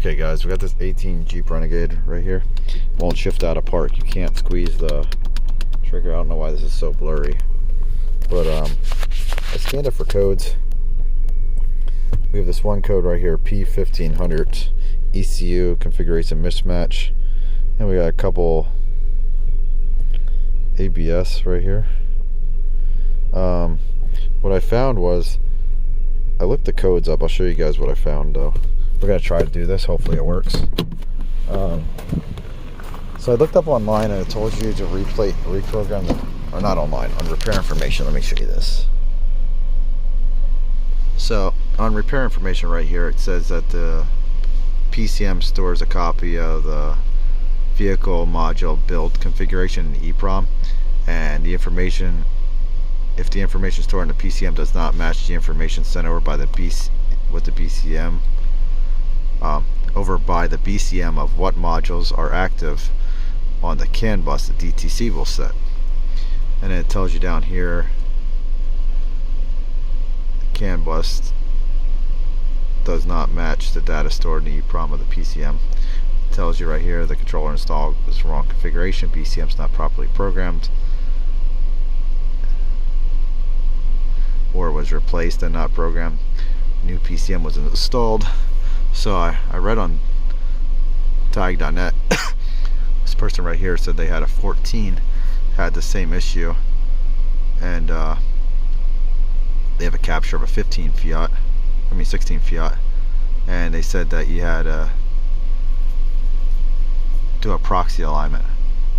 Okay guys, we got this 18 Jeep Renegade right here. Won't shift out of park. You can't squeeze the trigger. I don't know why this is so blurry. But I scanned it for codes. We have this one code right here, P1500 ECU configuration mismatch. And we got a couple ABS right here. What I found was, I looked the codes up. I'll show you guys what I found though. We're going to try to do this. Hopefully it works. So I looked up online and it told you to reprogram the, or not online, on repair information. Let me show you this. So on repair information right here, it says that the PCM stores a copy of the vehicle module build configuration in EEPROM, and the information, if the information stored in the PCM does not match the information sent over by the BCM, over by the BCM of what modules are active on the CAN bus, the DTC will set. And then it tells you down here, the CAN bus does not match the data stored in the EEPROM of the PCM. It tells you right here the controller installed is the wrong configuration, BCM is not properly programmed, or was replaced and not programmed. New PCM was installed. So I read on Diag.net, this person right here said they had a 14, had the same issue, and they have a capture of a 16 Fiat, and they said that you had to do a proxy alignment.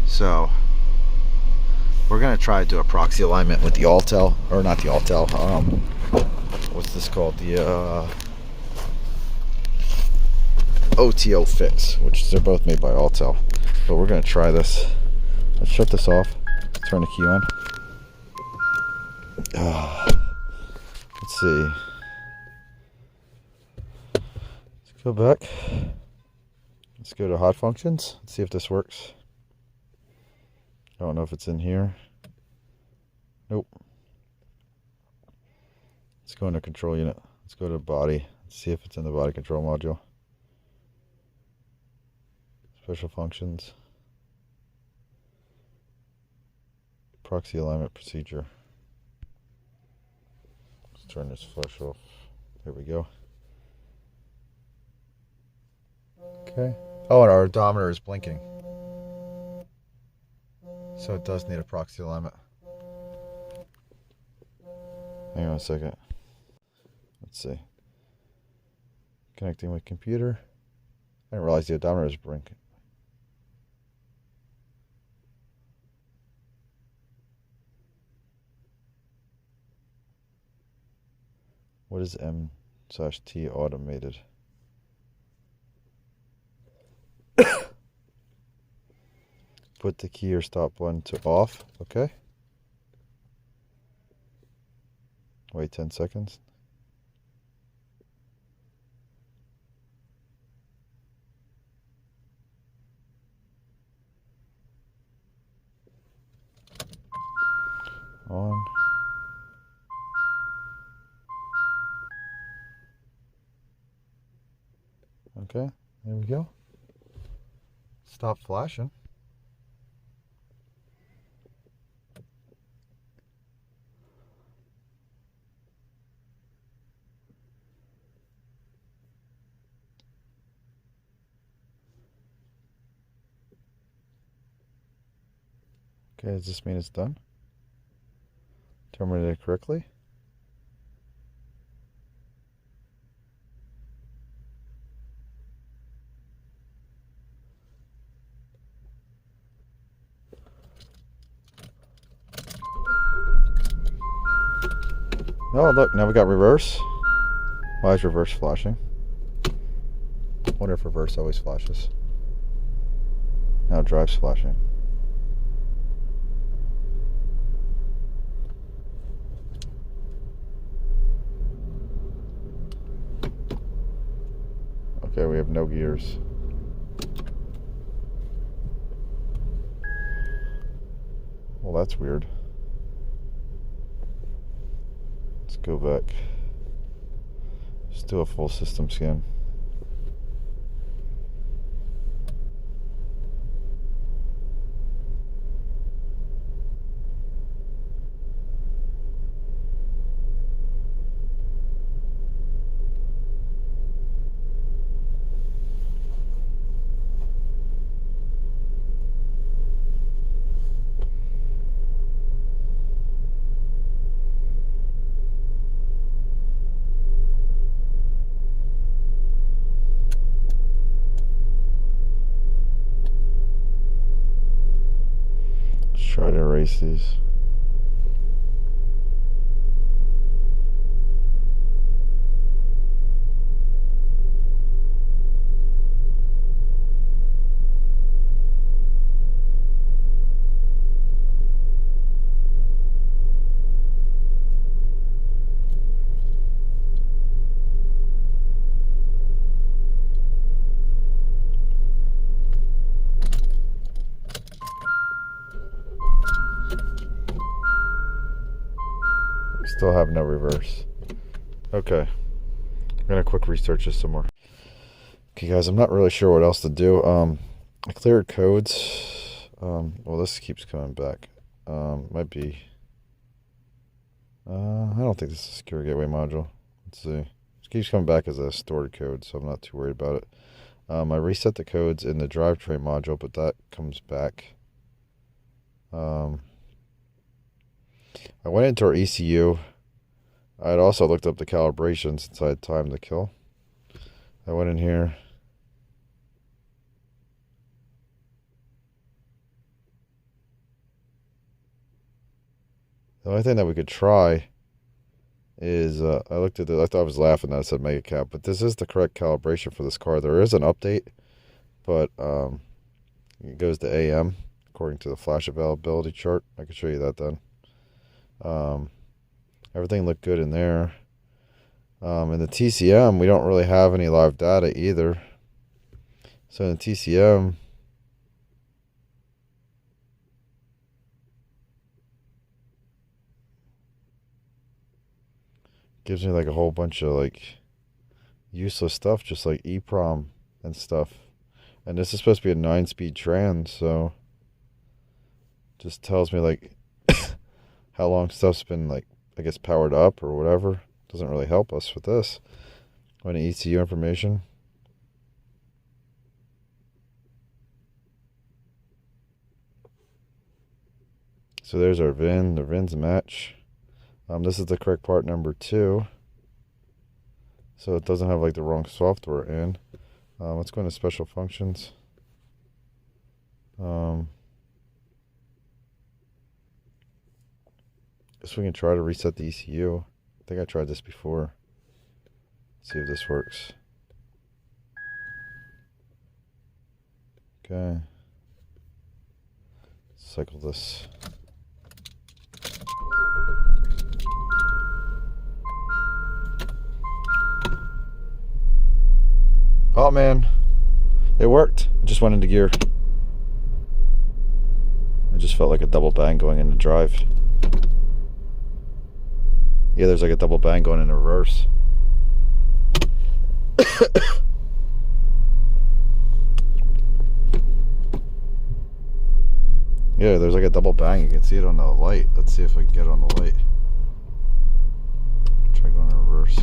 So we're gonna try to do a proxy alignment with the Autel, or not the Autel, what's this called, the OTOFIX, which they're both made by Autel. But we're gonna try this. Let's shut this off, turn the key on. Let's see. Let's go back. Let's go to hot functions. Let's see if this works. I don't know if it's in here. Nope. Let's go into control unit. Let's go to body. Let's see if it's in the body control module. Special functions. Proxy alignment procedure. Let's turn this flash off. There we go. Okay. Oh, and our odometer is blinking. So it does need a proxy alignment. Hang on a second. Let's see. Connecting with computer. I didn't realize the odometer is blinking. What is M/T automated? Put the key or stop button to off. Okay. Wait 10 seconds. On. Okay, there we go. Stop flashing. Okay, does this mean it's done? Terminated correctly? Oh, look, now we got reverse. Why is reverse flashing? I wonder if reverse always flashes. Now drive's flashing. Okay, we have no gears. Well, that's weird. Let's go back. Let's do a full system scan. Try to erase these. Still have no reverse. Okay. I'm gonna quick research this some more. Okay guys, I'm not really sure what else to do. I cleared codes. Well, this keeps coming back. Might be I don't think this is a secure gateway module. Let's see. It keeps coming back as a stored code, so I'm not too worried about it. I reset the codes in the drivetrain module, but that comes back. I went into our ECU. I had also looked up the calibration since I had time to kill. I went in here. The only thing that we could try is, I looked at it, I thought I was laughing that I said mega cap, but this is the correct calibration for this car. There is an update, but it goes to AM according to the flash availability chart. I can show you that then. Everything looked good in there. In the TCM, we don't really have any live data either. So in the TCM, gives me like a whole bunch of like useless stuff, just like EEPROM and stuff. And this is supposed to be a 9-speed trans, so just tells me like how long stuff's been, like, I guess, powered up or whatever. Doesn't really help us with this. Any ECU information. So there's our VIN. The VIN's match. This is the correct part number 2. So it doesn't have like the wrong software in. Let's go into special functions. Guess we can try to reset the ECU. I think I tried this before. Let's see if this works. Okay. Cycle this. Oh man, it worked. It just went into gear. I just felt like a double bang going into drive. Yeah, there's like a double bang going in reverse. Yeah, there's like a double bang. You can see it on the light. Let's see if I can get it on the light. Try going in reverse.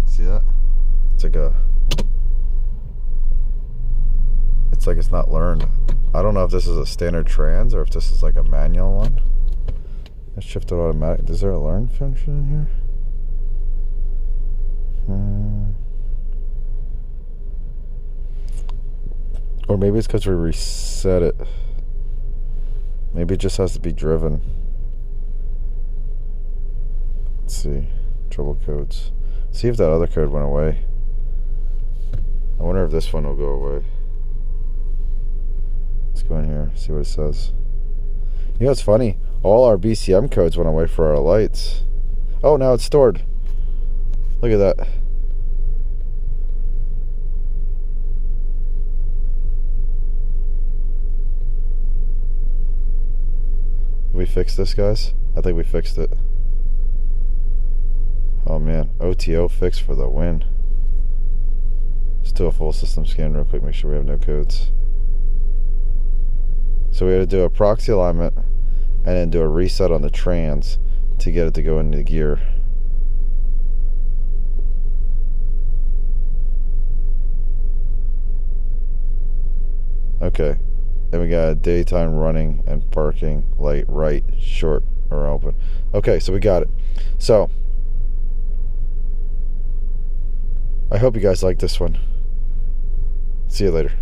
See that? It's like a... It's like it's not learned. I don't know if this is a standard trans or if this is like a manual one. Let's shift it automatic. Is there a learn function in here? Or maybe it's because we reset it. Maybe it just has to be driven. Let's see. Trouble codes. See if that other code went away. I wonder if this one will go away. Let's go in here, see what it says. You know, it's funny. All our BCM codes went away for our lights. Oh, now it's stored. Look at that. Did we fix this, guys? I think we fixed it. Oh man, OTOFIX for the win. Let's do a full system scan real quick, make sure we have no codes. So we had to do a proxy alignment and then do a reset on the trans to get it to go into the gear. Okay, then we got a daytime running and parking light right, short, or open. Okay, so we got it. So I hope you guys like this one. See you later.